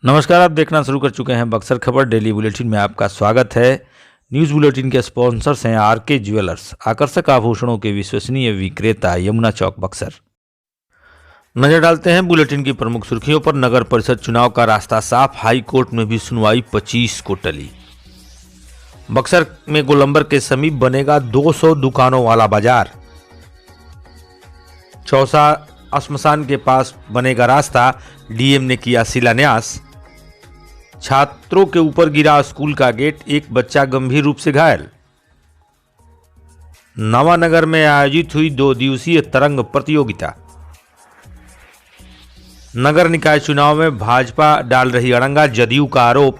नमस्कार, आप देखना शुरू कर चुके हैं बक्सर खबर डेली बुलेटिन में आपका स्वागत है। न्यूज़ बुलेटिन के स्पॉन्सर्स हैं आरके ज्वेलर्स, आकर्षक आभूषणों के विश्वसनीय विक्रेता, यमुना चौक, बक्सर। नजर डालते हैं बुलेटिन की प्रमुख सुर्खियों पर। नगर परिषद चुनाव का रास्ता साफ, हाई कोर्ट में भी सुनवाई 25 को टली। बक्सर में गोलंबर के समीप बनेगा 200 दुकानों वाला बाजार। चौसा श्मशान के पास बनेगा रास्ता, डीएम ने किया शिलान्यास। छात्रों के ऊपर गिरा स्कूल का गेट, एक बच्चा गंभीर रूप से घायल। नवानगर में आयोजित हुई 2 दिवसीय तरंग प्रतियोगिता। नगर निकाय चुनाव में भाजपा डाल रही अड़ंगा, जदयू का आरोप।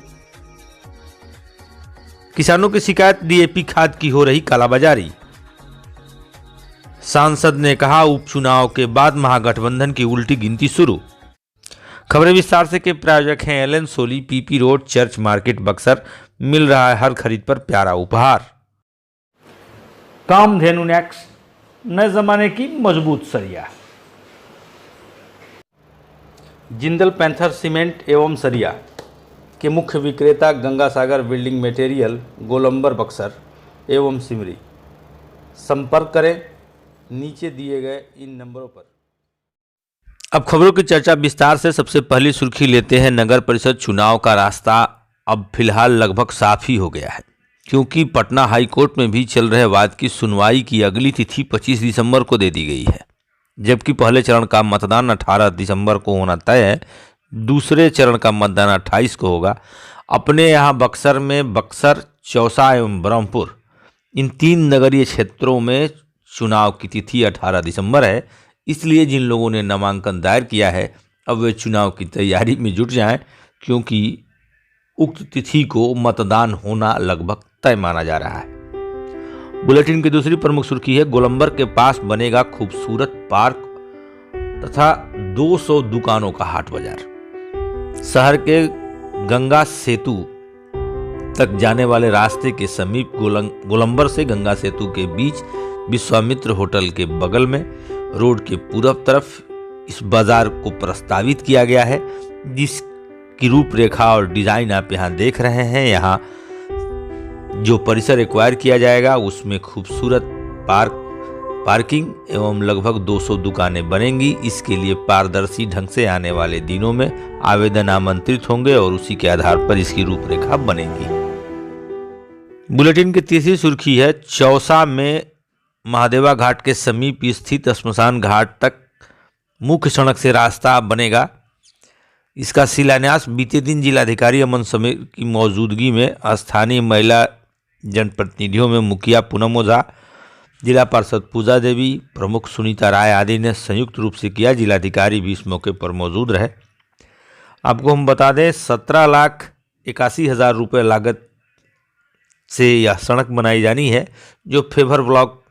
किसानों की शिकायत, डीएपी खाद की हो रही कालाबाजारी। सांसद ने कहा, उपचुनाव के बाद महागठबंधन की उल्टी गिनती शुरू। खबरें विस्तार से के प्रायोजक हैं Allen Solly, PP road, church market, Buxar. मिल रहा है हर खरीद पर प्यारा उपहार। कामधेनु नेक्स, नए जमाने की मजबूत सरिया। जिंदल पैंथर सीमेंट एवं सरिया के मुख्य विक्रेता गंगासागर बिल्डिंग मटेरियल, गोलंबर, बक्सर एवं सिमरी। संपर्क करें नीचे दिए गए इन नंबरों पर। अब खबरों की चर्चा विस्तार से। सबसे पहली सुर्खी लेते हैं। नगर परिषद चुनाव का रास्ता अब फिलहाल लगभग साफ ही हो गया है, क्योंकि पटना हाई कोर्ट में भी चल रहे वाद की सुनवाई की अगली तिथि 25 दिसंबर को दे दी गई है, जबकि पहले चरण का मतदान 18 दिसंबर को होना तय है। दूसरे चरण का मतदान 28 को होगा। अपने यहाँ बक्सर में बक्सर, चौसा एवं ब्रह्मपुर, इन 3 नगरीय क्षेत्रों में चुनाव की तिथि 18 दिसंबर है। इसलिए जिन लोगों ने नामांकन दायर किया है, अब वे चुनाव की तैयारी में जुट जाएं, क्योंकि उक्त तिथि को मतदान होना लगभग तय माना जा रहा है। बुलेटिन की दूसरी प्रमुख सुर्खी है, गोलंबर के पास बनेगा खूबसूरत पार्क तथा 200 दुकानों का हाट बाजार। शहर के गंगा सेतु तक जाने वाले रास्ते के समीप गोलंबर से गंगा सेतु के बीच विश्वामित्र होटल के बगल में रोड के पूरब तरफ इस बाजार को प्रस्तावित किया गया है, जिसकी रूपरेखा और डिजाइन आप यहाँ देख रहे हैं। यहाँ जो परिसर एक्वायर किया जाएगा उसमें खूबसूरत पार्किंग एवं लगभग 200 दुकानें बनेंगी। इसके लिए पारदर्शी ढंग से आने वाले दिनों में आवेदन आमंत्रित होंगे और उसी के आधार पर इसकी रूपरेखा बनेगी। बुलेटिन की तीसरी सुर्खी है, चौसा में महादेवा घाट के समीप स्थित श्मशान घाट तक मुख्य सड़क से रास्ता बनेगा। इसका शिलान्यास बीते दिन जिलाधिकारी अमन समीर की मौजूदगी में स्थानीय महिला जनप्रतिनिधियों में मुखिया पूनम ओझा, जिला पार्षद पूजा देवी, प्रमुख सुनीता राय आदि ने संयुक्त रूप से किया। जिलाधिकारी भी इस मौके पर मौजूद रहे। आपको हम बता दें, 17,81,000 रुपये लागत से यह सड़क बनाई जानी है, जो फेवर ब्लॉक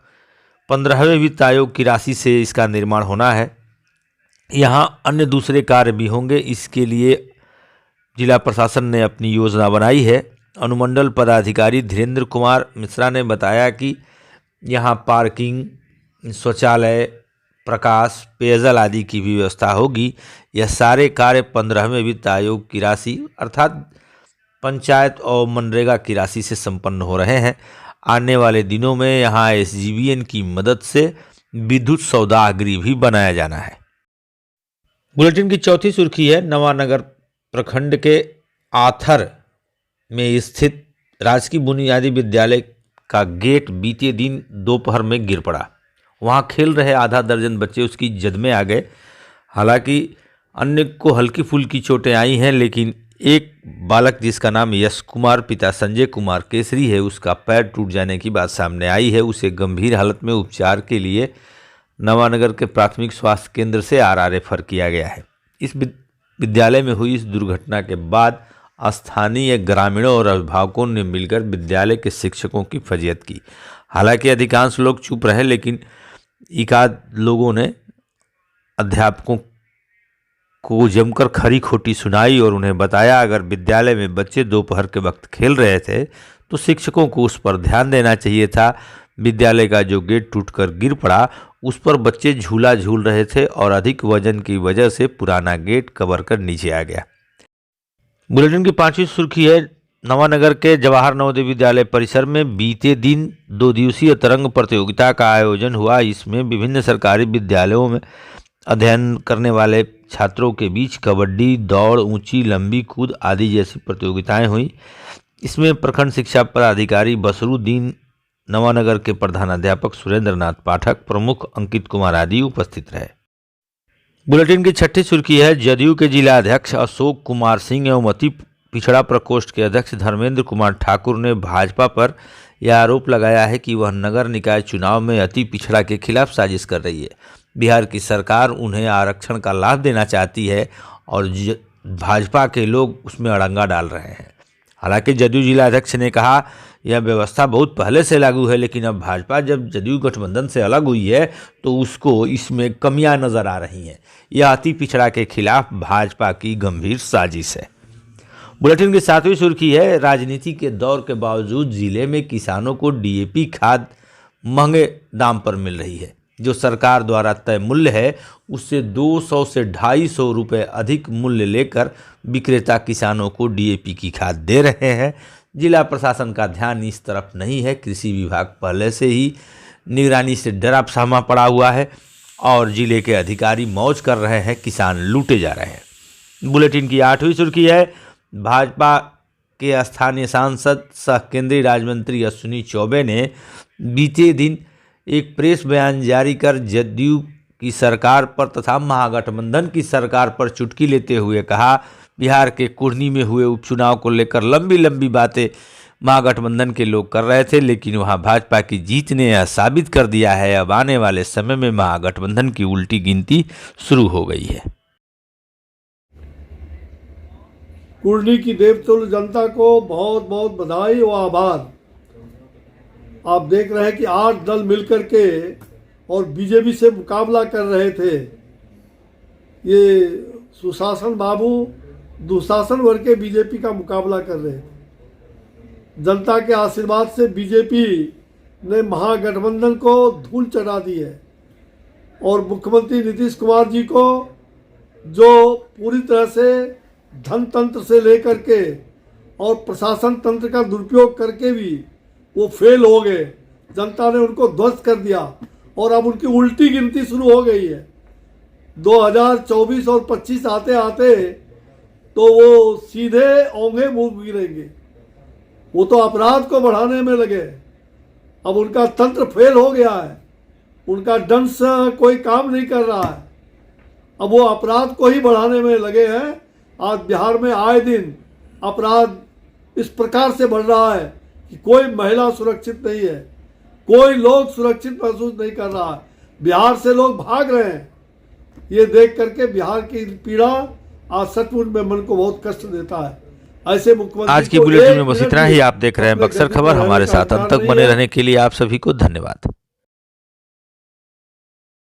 15वें वित्त आयोग की राशि से इसका निर्माण होना है। यहाँ अन्य दूसरे कार्य भी होंगे। इसके लिए जिला प्रशासन ने अपनी योजना बनाई है। अनुमंडल पदाधिकारी धीरेन्द्र कुमार मिश्रा ने बताया कि यहाँ पार्किंग, शौचालय, प्रकाश, पेयजल आदि की भी व्यवस्था होगी। यह सारे कार्य 15वें वित्त आयोग की राशि अर्थात पंचायत और मनरेगा की राशि से संपन्न हो रहे हैं। आने वाले दिनों में यहाँ एसजीवीएन की मदद से विद्युत सौदागृह भी बनाया जाना है। बुलेटिन की चौथी सुर्खी है, नवानगर प्रखंड के आथर में स्थित राजकीय बुनियादी विद्यालय का गेट बीते दिन दोपहर में गिर पड़ा। वहाँ खेल रहे आधा दर्जन बच्चे उसकी जद में आ गए। हालांकि अन्य को हल्की फुल्की चोटें आई हैं, लेकिन एक बालक जिसका नाम यश कुमार पिता संजय कुमार केसरी है, उसका पैर टूट जाने की बात सामने आई है। उसे गंभीर हालत में उपचार के लिए नवानगर के प्राथमिक स्वास्थ्य केंद्र से आरआर रेफर किया गया है। इस विद्यालय में हुई इस दुर्घटना के बाद स्थानीय ग्रामीणों और अभिभावकों ने मिलकर विद्यालय के शिक्षकों की फजीहत की। हालांकि अधिकांश लोग चुप रहे, लेकिन एकाध लोगों ने अध्यापकों को जमकर खरी खोटी सुनाई और उन्हें बताया, अगर विद्यालय में बच्चे दोपहर के वक्त खेल रहे थे तो शिक्षकों को उस पर ध्यान देना चाहिए था। विद्यालय का जो गेट टूटकर गिर पड़ा, उस पर बच्चे झूला झूल रहे थे और अधिक वजन की वजह से पुराना गेट कवर कर नीचे आ गया। बुलेटिन की पांचवी सुर्खी है, नवानगर के जवाहर नवोदय विद्यालय परिसर में बीते दिन 2 दिवसीय तरंग प्रतियोगिता का आयोजन हुआ। इसमें विभिन्न सरकारी विद्यालयों में अध्ययन करने वाले छात्रों के बीच कबड्डी, दौड़, ऊंची लंबी कूद आदि जैसी प्रतियोगिताएं हुई। इसमें प्रखंड शिक्षा पदाधिकारी बसरुद्दीन, नवानगर के प्रधानाध्यापक सुरेंद्र नाथ पाठक, प्रमुख अंकित कुमार आदि उपस्थित रहे। बुलेटिन की छठी सुर्खी है, जदयू के जिला अध्यक्ष अशोक कुमार सिंह एवं अति पिछड़ा प्रकोष्ठ के अध्यक्ष धर्मेंद्र कुमार ठाकुर ने भाजपा पर यह आरोप लगाया है कि वह नगर निकाय चुनाव में अति पिछड़ा के खिलाफ साजिश कर रही है। बिहार की सरकार उन्हें आरक्षण का लाभ देना चाहती है और भाजपा के लोग उसमें अड़ंगा डाल रहे हैं। हालांकि जदयू जिला अध्यक्ष ने कहा, यह व्यवस्था बहुत पहले से लागू है, लेकिन अब भाजपा जब जदयू गठबंधन से अलग हुई है तो उसको इसमें कमियां नजर आ रही हैं। यह अति पिछड़ा के खिलाफ भाजपा की गंभीर साजिश है। बुलेटिन की सातवीं सुर्खी है, राजनीति के दौर के बावजूद जिले में किसानों को डीएपी खाद महंगे दाम पर मिल रही है। जो सरकार द्वारा तय मूल्य है उससे 200 से 250 रुपये अधिक मूल्य लेकर विक्रेता किसानों को डीएपी की खाद दे रहे हैं। जिला प्रशासन का ध्यान इस तरफ नहीं है। कृषि विभाग पहले से ही निगरानी से डरा सहमा पड़ा हुआ है और जिले के अधिकारी मौज कर रहे हैं, किसान लूटे जा रहे हैं। बुलेटिन की आठवीं सुर्खी है, भाजपा के स्थानीय सांसद सह केंद्रीय राज्य मंत्री अश्विनी चौबे ने बीते दिन एक प्रेस बयान जारी कर जदयू की सरकार पर तथा महागठबंधन की सरकार पर चुटकी लेते हुए कहा, बिहार के कुढ़नी में हुए उपचुनाव को लेकर लंबी लंबी बातें महागठबंधन के लोग कर रहे थे, लेकिन वहां भाजपा की जीत ने यह साबित कर दिया है, अब आने वाले समय में महागठबंधन की उल्टी गिनती शुरू हो गई है। कुर्नी की देवतुल्य जनता को बहुत बहुत बधाई व आभार। आप देख रहे हैं कि 8 दल मिलकर के और बीजेपी से मुकाबला कर रहे थे। ये सुशासन बाबू दुशासन वर्ग के बीजेपी का मुकाबला कर रहे थे। जनता के आशीर्वाद से बीजेपी ने महागठबंधन को धूल चढ़ा दी है और मुख्यमंत्री नीतीश कुमार जी को, जो पूरी तरह से धन तंत्र से लेकर के और प्रशासन तंत्र का दुरुपयोग करके भी वो फेल हो गए, जनता ने उनको ध्वस्त कर दिया और अब उनकी उल्टी गिनती शुरू हो गई है। 2024 और 25 आते आते तो वो सीधे औंधे मुंह गिरेंगे। वो तो अपराध को बढ़ाने में लगे। अब उनका तंत्र फेल हो गया है, उनका दंश कोई काम नहीं कर रहा है। अब वो अपराध को ही बढ़ाने में लगे हैं। आज बिहार में आए दिन अपराध इस प्रकार से बढ़ रहा है कि कोई महिला सुरक्षित नहीं है, कोई लोग सुरक्षित महसूस नहीं कर रहा है। बिहार से लोग भाग रहे हैं। ये देख करके बिहार की पीड़ा आज सचमुच में मन को बहुत कष्ट देता है। ऐसे मुख्यमंत्री आज की बुलेटिन में बस इतना ही। आप देख रहे हैं बक्सर खबर। हमारे साथ अंत तक बने रहने के लिए आप सभी को धन्यवाद।